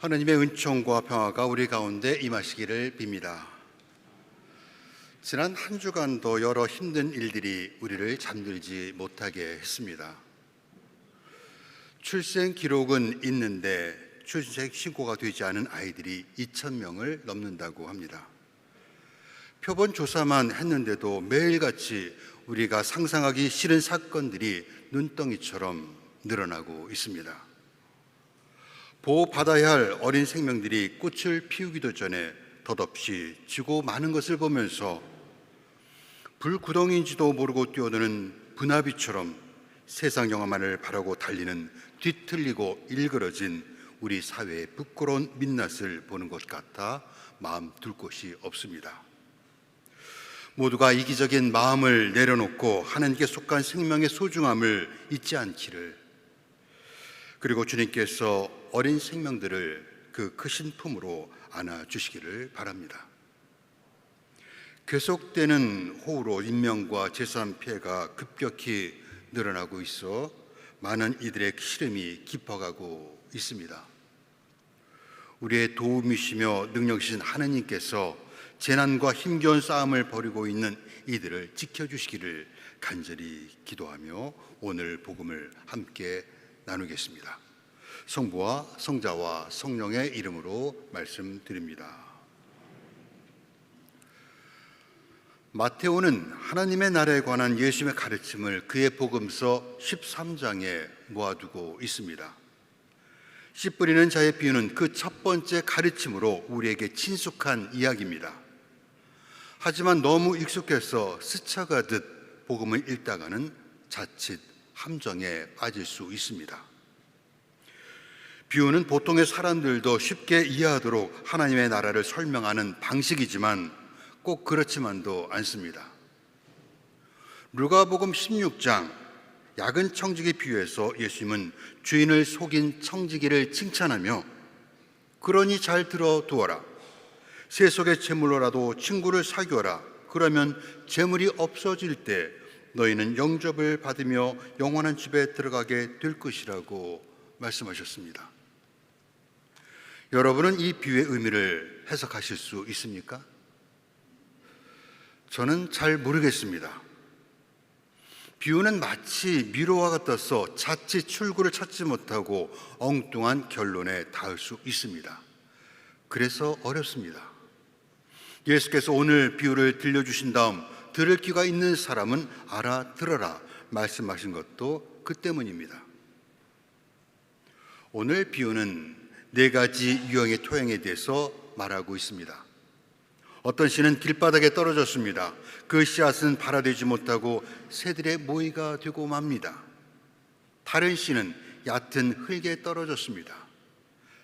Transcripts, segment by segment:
하나님의 은총과 평화가 우리 가운데 임하시기를 빕니다. 지난 한 주간도 여러 힘든 일들이 우리를 잠들지 못하게 했습니다. 출생 기록은 있는데 출생 신고가 되지 않은 아이들이 2,000명을 넘는다고 합니다. 표본 조사만 했는데도 매일같이 우리가 상상하기 싫은 사건들이 눈덩이처럼 늘어나고 있습니다. 보호받아야 할 어린 생명들이 꽃을 피우기도 전에 덧없이 지고 마는 것을 보면서 불구덩이인지도 모르고 뛰어드는 분화비처럼 세상 영화만을 바라고 달리는 뒤틀리고 일그러진 우리 사회의 부끄러운 민낯을 보는 것 같아 마음 둘 곳이 없습니다. 모두가 이기적인 마음을 내려놓고 하나님께 속한 생명의 소중함을 잊지 않기를, 그리고 주님께서 어린 생명들을 그 크신 품으로 안아주시기를 바랍니다. 계속되는 호우로 인명과 재산 피해가 급격히 늘어나고 있어 많은 이들의 시름이 깊어가고 있습니다. 우리의 도움이시며 능력이신 하나님께서 재난과 힘겨운 싸움을 벌이고 있는 이들을 지켜주시기를 간절히 기도하며 오늘 복음을 함께 나누겠습니다. 성부와 성자와 성령의 이름으로 말씀드립니다. 마테오는 하나님의 나라에 관한 예수님의 가르침을 그의 복음서 13장에 모아두고 있습니다. 씨 뿌리는 자의 비유는 그 첫 번째 가르침으로 우리에게 친숙한 이야기입니다. 하지만 너무 익숙해서 스쳐가듯 복음을 읽다가는 자칫 함정에 빠질 수 있습니다. 비유는 보통의 사람들도 쉽게 이해하도록 하나님의 나라를 설명하는 방식이지만 꼭 그렇지만도 않습니다. 누가복음 16장 야근 청지기 비유에서 예수님은 주인을 속인 청지기를 칭찬하며 그러니 잘 들어두어라. 세속의 재물로라도 친구를 사귀어라. 그러면 재물이 없어질 때 너희는 영접을 받으며 영원한 집에 들어가게 될 것이라고 말씀하셨습니다. 여러분은 이 비유의 의미를 해석하실 수 있습니까? 저는 잘 모르겠습니다. 비유는 마치 미로와 같아서 자칫 출구를 찾지 못하고 엉뚱한 결론에 닿을 수 있습니다. 그래서 어렵습니다. 예수께서 오늘 비유를 들려주신 다음 들을 귀가 있는 사람은 알아들어라 말씀하신 것도 그 때문입니다. 오늘 비유는 4가지 유형의 토양에 대해서 말하고 있습니다. 어떤 씨는 길바닥에 떨어졌습니다. 그 씨앗은 발아되지 못하고 새들의 모이가 되고 맙니다. 다른 씨는 얕은 흙에 떨어졌습니다.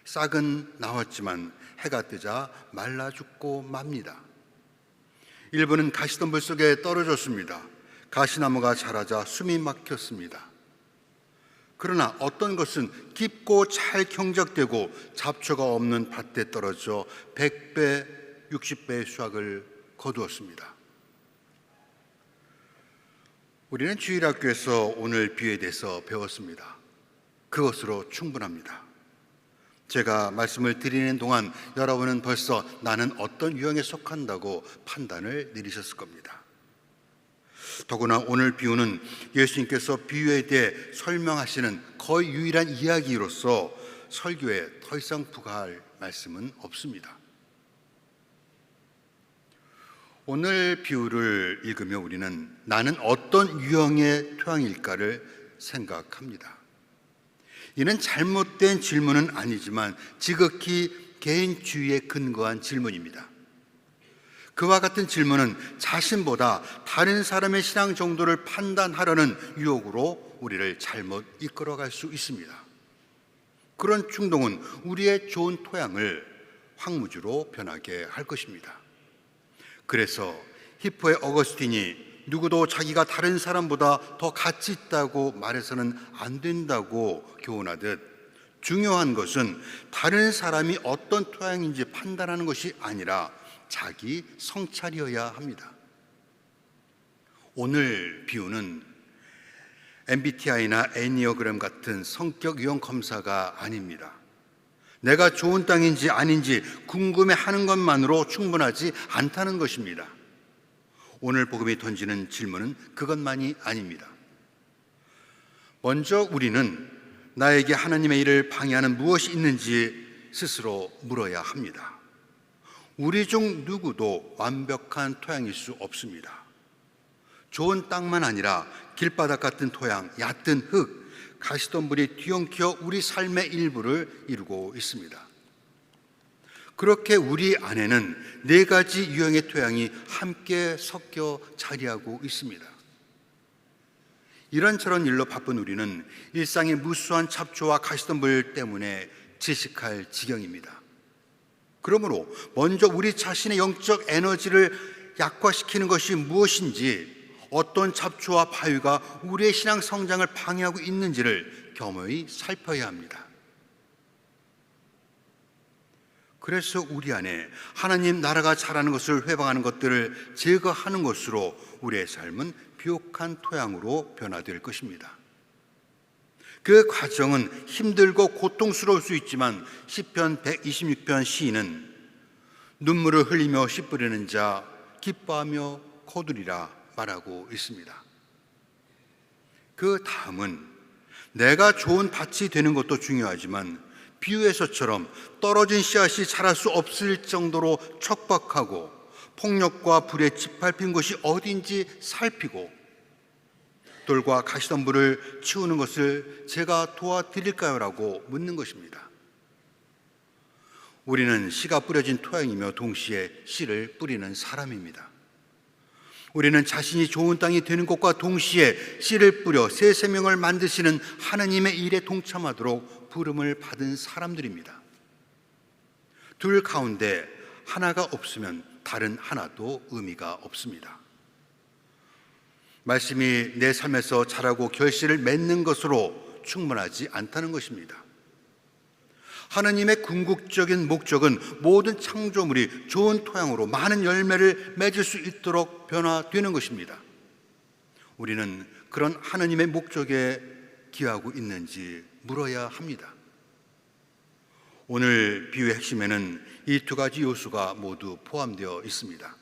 싹은 나왔지만 해가 뜨자 말라 죽고 맙니다. 일부는 가시덤불 속에 떨어졌습니다. 가시나무가 자라자 숨이 막혔습니다. 그러나 어떤 것은 깊고 잘 경작되고 잡초가 없는 밭에 떨어져 100배, 60배의 수확을 거두었습니다. 우리는 주일학교에서 오늘 비유에 대해서 배웠습니다. 그것으로 충분합니다. 제가 말씀을 드리는 동안 여러분은 벌써 나는 어떤 유형에 속한다고 판단을 내리셨을 겁니다. 더구나 오늘 비유는 예수님께서 비유에 대해 설명하시는 거의 유일한 이야기로서 설교에 더 이상 부과할 말씀은 없습니다. 오늘 비유를 읽으며 우리는 나는 어떤 유형의 토양일까를 생각합니다. 이는 잘못된 질문은 아니지만 지극히 개인주의에 근거한 질문입니다. 그와 같은 질문은 자신보다 다른 사람의 신앙 정도를 판단하려는 유혹으로 우리를 잘못 이끌어갈 수 있습니다. 그런 충동은 우리의 좋은 토양을 황무지로 변하게 할 것입니다. 그래서 히포의 어거스틴이 누구도 자기가 다른 사람보다 더 가치 있다고 말해서는 안 된다고 교훈하듯 중요한 것은 다른 사람이 어떤 토양인지 판단하는 것이 아니라 자기 성찰이어야 합니다. 오늘 비유는 MBTI나 애니어그램 같은 성격 유형 검사가 아닙니다. 내가 좋은 땅인지 아닌지 궁금해하는 것만으로 충분하지 않다는 것입니다. 오늘 복음이 던지는 질문은 그것만이 아닙니다. 먼저 우리는 나에게 하나님의 일을 방해하는 무엇이 있는지 스스로 물어야 합니다. 우리 중 누구도 완벽한 토양일 수 없습니다. 좋은 땅만 아니라 길바닥 같은 토양, 얕은 흙, 가시덤불이 뒤엉켜 우리 삶의 일부를 이루고 있습니다. 그렇게 우리 안에는 4가지 유형의 토양이 함께 섞여 자리하고 있습니다. 이런저런 일로 바쁜 우리는 일상의 무수한 잡초와 가시덤불 때문에 질식할 지경입니다. 그러므로 먼저 우리 자신의 영적 에너지를 약화시키는 것이 무엇인지, 어떤 잡초와 바위가 우리의 신앙 성장을 방해하고 있는지를 겸허히 살펴야 합니다. 그래서 우리 안에 하나님 나라가 자라는 것을 회방하는 것들을 제거하는 것으로 우리의 삶은 비옥한 토양으로 변화될 것입니다. 그 과정은 힘들고 고통스러울 수 있지만 시편 126편 시인은 눈물을 흘리며 씨 뿌리는 자 기뻐하며 거두리라 말하고 있습니다. 그 다음은 내가 좋은 밭이 되는 것도 중요하지만 비유에서처럼 떨어진 씨앗이 자랄 수 없을 정도로 척박하고 폭력과 불에 짓밟힌 곳이 어딘지 살피고 돌과 가시덤불을 치우는 것을 제가 도와드릴까요? 라고 묻는 것입니다. 우리는 씨가 뿌려진 토양이며 동시에 씨를 뿌리는 사람입니다. 우리는 자신이 좋은 땅이 되는 것과 동시에 씨를 뿌려 새 생명을 만드시는 하나님의 일에 동참하도록 부름을 받은 사람들입니다. 둘 가운데 하나가 없으면 다른 하나도 의미가 없습니다. 말씀이 내 삶에서 자라고 결실을 맺는 것으로 충분하지 않다는 것입니다. 하나님의 궁극적인 목적은 모든 창조물이 좋은 토양으로 많은 열매를 맺을 수 있도록 변화되는 것입니다. 우리는 그런 하나님의 목적에 기하고 있는지 물어야 합니다. 오늘 비유의 핵심에는 이 2가지 요소가 모두 포함되어 있습니다.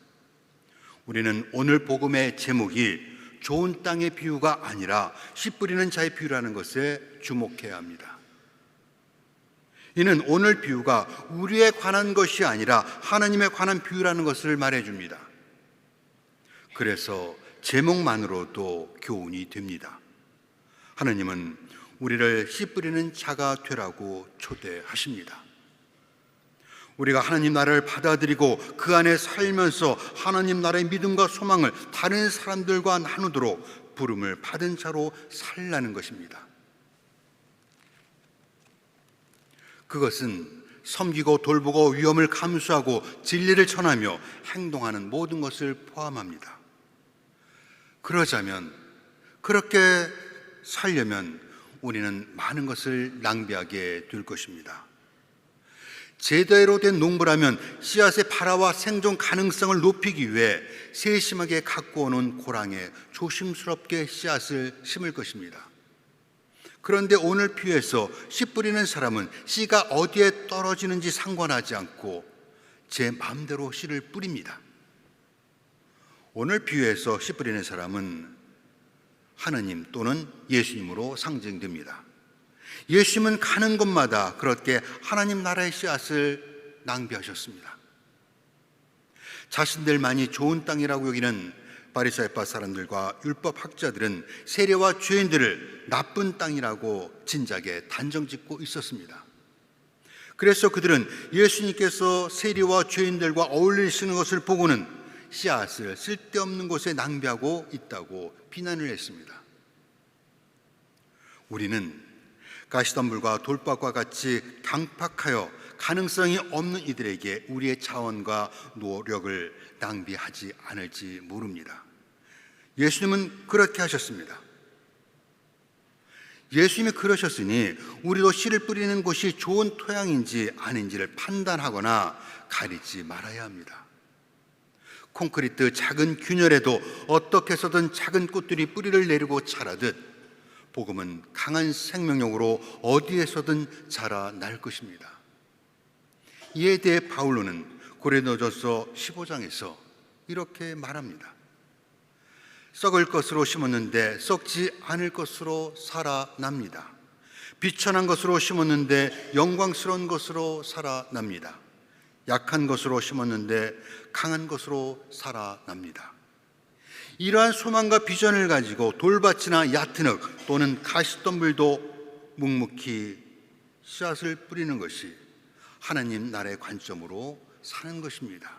우리는 오늘 복음의 제목이 좋은 땅의 비유가 아니라 씨 뿌리는 자의 비유라는 것에 주목해야 합니다. 이는 오늘 비유가 우리에 관한 것이 아니라 하나님에 관한 비유라는 것을 말해줍니다. 그래서 제목만으로도 교훈이 됩니다. 하나님은 우리를 씨 뿌리는 자가 되라고 초대하십니다. 우리가 하나님 나라를 받아들이고 그 안에 살면서 하나님 나라의 믿음과 소망을 다른 사람들과 나누도록 부름을 받은 자로 살라는 것입니다. 그것은 섬기고 돌보고 위험을 감수하고 진리를 전하며 행동하는 모든 것을 포함합니다. 그렇게 살려면 우리는 많은 것을 낭비하게 될 것입니다. 제대로 된 농부라면 씨앗의 발화와 생존 가능성을 높이기 위해 세심하게 갖고 오는 고랑에 조심스럽게 씨앗을 심을 것입니다. 그런데 오늘 비유에서 씨 뿌리는 사람은 씨가 어디에 떨어지는지 상관하지 않고 제 마음대로 씨를 뿌립니다. 오늘 비유에서 씨 뿌리는 사람은 하나님 또는 예수님으로 상징됩니다. 예수님은 가는 곳마다 그렇게 하나님 나라의 씨앗을 낭비하셨습니다. 자신들만이 좋은 땅이라고 여기는 바리새파 사람들과 율법 학자들은 세리와 죄인들을 나쁜 땅이라고 진작에 단정짓고 있었습니다. 그래서 그들은 예수님께서 세리와 죄인들과 어울리시는 것을 보고는 씨앗을 쓸데없는 곳에 낭비하고 있다고 비난을 했습니다. 우리는 가시덤불과 돌박과 같이 강팍하여 가능성이 없는 이들에게 우리의 자원과 노력을 낭비하지 않을지 모릅니다. 예수님은 그렇게 하셨습니다. 예수님이 그러셨으니 우리도 씨를 뿌리는 곳이 좋은 토양인지 아닌지를 판단하거나 가리지 말아야 합니다. 콘크리트 작은 균열에도 어떻게 해서든 작은 꽃들이 뿌리를 내리고 자라듯 복음은 강한 생명력으로 어디에서든 자라날 것입니다. 이에 대해 바울로는 고린도전서 15장에서 이렇게 말합니다. 썩을 것으로 심었는데 썩지 않을 것으로 살아납니다. 비천한 것으로 심었는데 영광스러운 것으로 살아납니다. 약한 것으로 심었는데 강한 것으로 살아납니다. 이러한 소망과 비전을 가지고 돌밭이나 얕은 흙 또는 가시덤불도 묵묵히 씨앗을 뿌리는 것이 하나님 나라의 관점으로 사는 것입니다.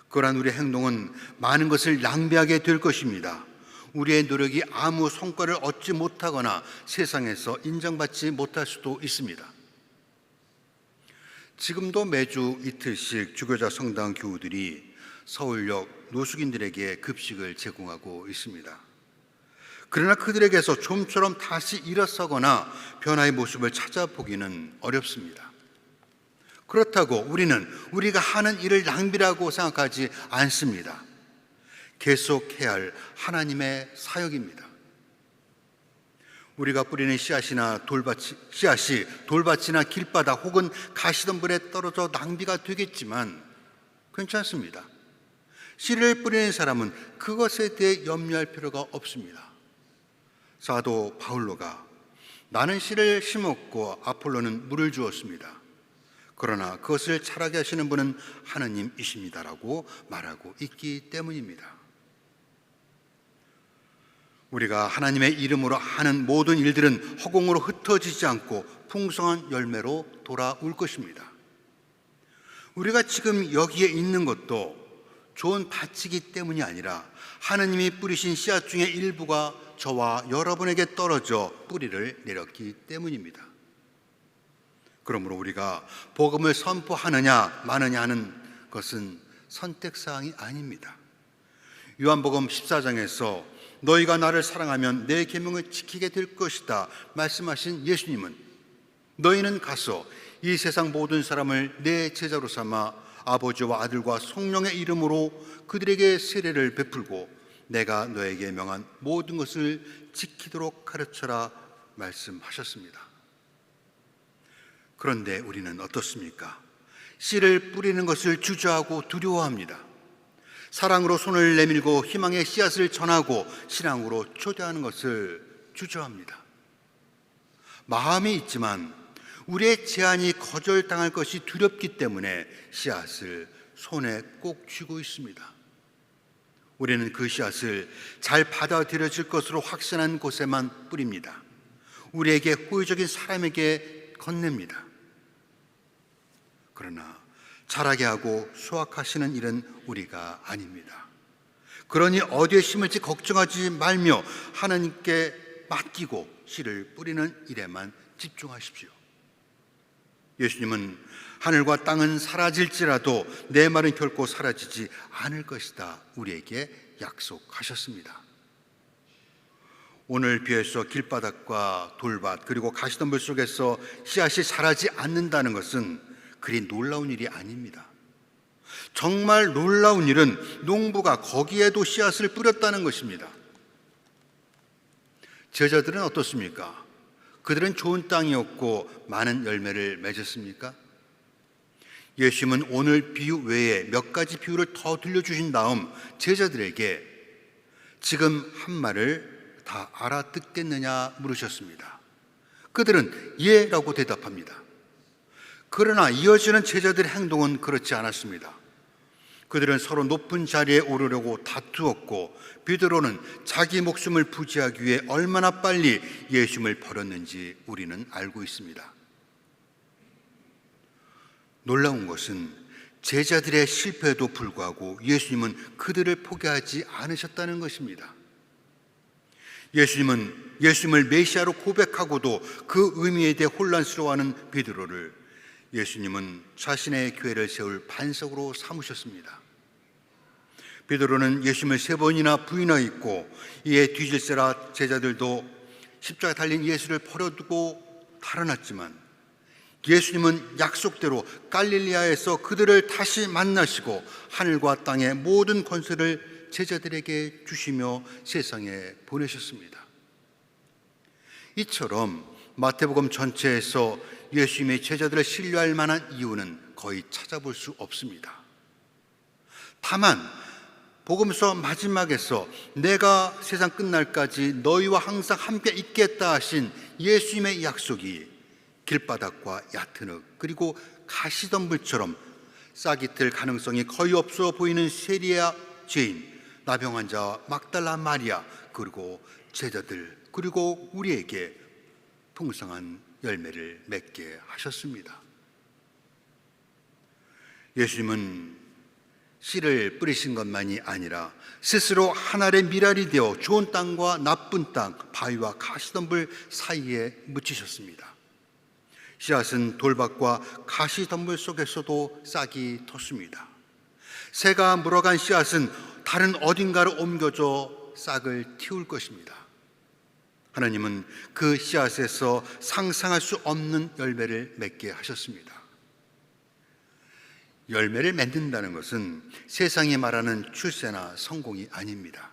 그러한 우리의 행동은 많은 것을 낭비하게 될 것입니다. 우리의 노력이 아무 성과를 얻지 못하거나 세상에서 인정받지 못할 수도 있습니다. 지금도 매주 이틀씩 주교자 성당 교우들이 서울역 노숙인들에게 급식을 제공하고 있습니다. 그러나 그들에게서 좀처럼 다시 일어서거나 변화의 모습을 찾아보기는 어렵습니다. 그렇다고 우리는 우리가 하는 일을 낭비라고 생각하지 않습니다. 계속해야 할 하나님의 사역입니다. 우리가 뿌리는 씨앗이 돌밭이나 길바닥 혹은 가시덤불에 떨어져 낭비가 되겠지만 괜찮습니다. 씨를 뿌리는 사람은 그것에 대해 염려할 필요가 없습니다. 사도 바울로가 나는 씨를 심었고 아폴로는 물을 주었습니다. 그러나 그것을 자라게 하시는 분은 하나님이십니다라고 말하고 있기 때문입니다. 우리가 하나님의 이름으로 하는 모든 일들은 허공으로 흩어지지 않고 풍성한 열매로 돌아올 것입니다. 우리가 지금 여기에 있는 것도 좋은 밭이기 때문이 아니라 하나님이 뿌리신 씨앗 중의 일부가 저와 여러분에게 떨어져 뿌리를 내렸기 때문입니다. 그러므로 우리가 복음을 선포하느냐 마느냐 하는 것은 선택사항이 아닙니다. 요한복음 14장에서 너희가 나를 사랑하면 내 계명을 지키게 될 것이다 말씀하신 예수님은 너희는 가서 이 세상 모든 사람을 내 제자로 삼아 아버지와 아들과 성령의 이름으로 그들에게 세례를 베풀고 내가 너에게 명한 모든 것을 지키도록 가르쳐라 말씀하셨습니다. 그런데 우리는 어떻습니까? 씨를 뿌리는 것을 주저하고 두려워합니다. 사랑으로 손을 내밀고 희망의 씨앗을 전하고 신앙으로 초대하는 것을 주저합니다. 마음이 있지만 우리의 제안이 거절당할 것이 두렵기 때문에 씨앗을 손에 꼭 쥐고 있습니다. 우리는 그 씨앗을 잘 받아들여질 것으로 확신한 곳에만 뿌립니다. 우리에게 호의적인 사람에게 건넵니다. 그러나 자라게 하고 수확하시는 일은 우리가 아닙니다. 그러니 어디에 심을지 걱정하지 말며 하나님께 맡기고 씨를 뿌리는 일에만 집중하십시오. 예수님은 하늘과 땅은 사라질지라도 내 말은 결코 사라지지 않을 것이다 우리에게 약속하셨습니다. 오늘 비해서 길바닥과 돌밭 그리고 가시덤불 속에서 씨앗이 자라지 않는다는 것은 그리 놀라운 일이 아닙니다. 정말 놀라운 일은 농부가 거기에도 씨앗을 뿌렸다는 것입니다. 제자들은 어떻습니까? 그들은 좋은 땅이었고 많은 열매를 맺었습니까? 예수님은 오늘 비유 외에 몇 가지 비유를 더 들려주신 다음 제자들에게 지금 한 말을 다 알아듣겠느냐 물으셨습니다. 그들은 예라고 대답합니다. 그러나 이어지는 제자들의 행동은 그렇지 않았습니다. 그들은 서로 높은 자리에 오르려고 다투었고 베드로는 자기 목숨을 부지하기 위해 얼마나 빨리 예수님을 버렸는지 우리는 알고 있습니다. 놀라운 것은 제자들의 실패에도 불구하고 예수님은 그들을 포기하지 않으셨다는 것입니다. 예수님은 예수님을 메시아로 고백하고도 그 의미에 대해 혼란스러워하는 베드로를 예수님은 자신의 교회를 세울 반석으로 삼으셨습니다. 베드로는 예수님을 3번이나 부인하였고 이에 뒤질세라 제자들도 십자가에 달린 예수를 버려두고 달아났지만 예수님은 약속대로 갈릴리아에서 그들을 다시 만나시고 하늘과 땅의 모든 권세를 제자들에게 주시며 세상에 보내셨습니다. 이처럼 마태복음 전체에서 예수님의 제자들을 신뢰할 만한 이유는 거의 찾아볼 수 없습니다. 다만 복음서 마지막에서 내가 세상 끝날까지 너희와 항상 함께 있겠다 하신 예수님의 약속이 길바닥과 얕은 흙 그리고 가시덤불처럼 싹이 틀 가능성이 거의 없어 보이는 세리야 죄인, 나병 환자와 막달라 마리아 그리고 제자들 그리고 우리에게 풍성한 열매를 맺게 하셨습니다. 예수님은 씨를 뿌리신 것만이 아니라 스스로 하늘의 미랄이 되어 좋은 땅과 나쁜 땅, 바위와 가시덤불 사이에 묻히셨습니다. 씨앗은 돌밭과 가시덤불 속에서도 싹이 텄습니다. 새가 물어간 씨앗은 다른 어딘가로 옮겨져 싹을 틔울 것입니다. 하나님은 그 씨앗에서 상상할 수 없는 열매를 맺게 하셨습니다. 열매를 맺는다는 것은 세상이 말하는 출세나 성공이 아닙니다.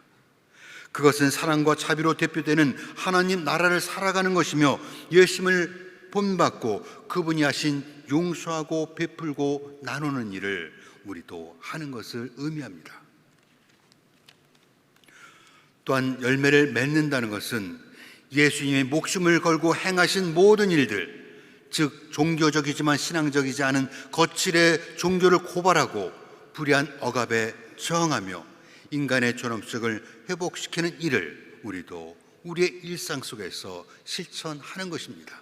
그것은 사랑과 자비로 대표되는 하나님 나라를 살아가는 것이며 예수님을 본받고 그분이 하신 용서하고 베풀고 나누는 일을 우리도 하는 것을 의미합니다. 또한 열매를 맺는다는 것은 예수님의 목숨을 걸고 행하신 모든 일들, 즉 종교적이지만 신앙적이지 않은 거칠의 종교를 고발하고 불의한 억압에 저항하며 인간의 존엄성을 회복시키는 일을 우리도 우리의 일상 속에서 실천하는 것입니다.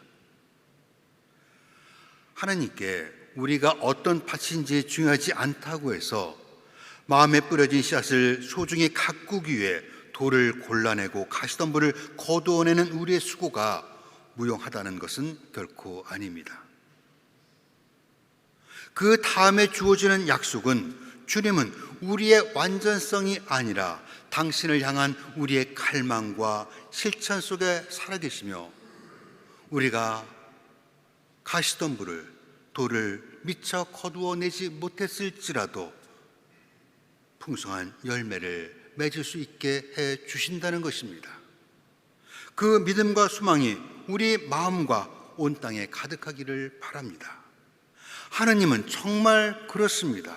하나님께 우리가 어떤 밭인지 중요하지 않다고 해서 마음에 뿌려진 씨앗을 소중히 가꾸기 위해 돌을 골라내고 가시덤불을 거두어내는 우리의 수고가 무용하다는 것은 결코 아닙니다. 그 다음에 주어지는 약속은 주님은 우리의 완전성이 아니라 당신을 향한 우리의 갈망과 실천 속에 살아계시며 우리가 가시덤불을 돌을 미처 거두어내지 못했을지라도 풍성한 열매를 맺을 수 있게 해 주신다는 것입니다. 그 믿음과 소망이 우리 마음과 온 땅에 가득하기를 바랍니다. 하나님은 정말 그렇습니다.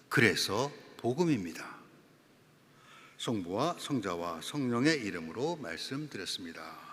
그래서 복음입니다. 성부와 성자와 성령의 이름으로 말씀드렸습니다.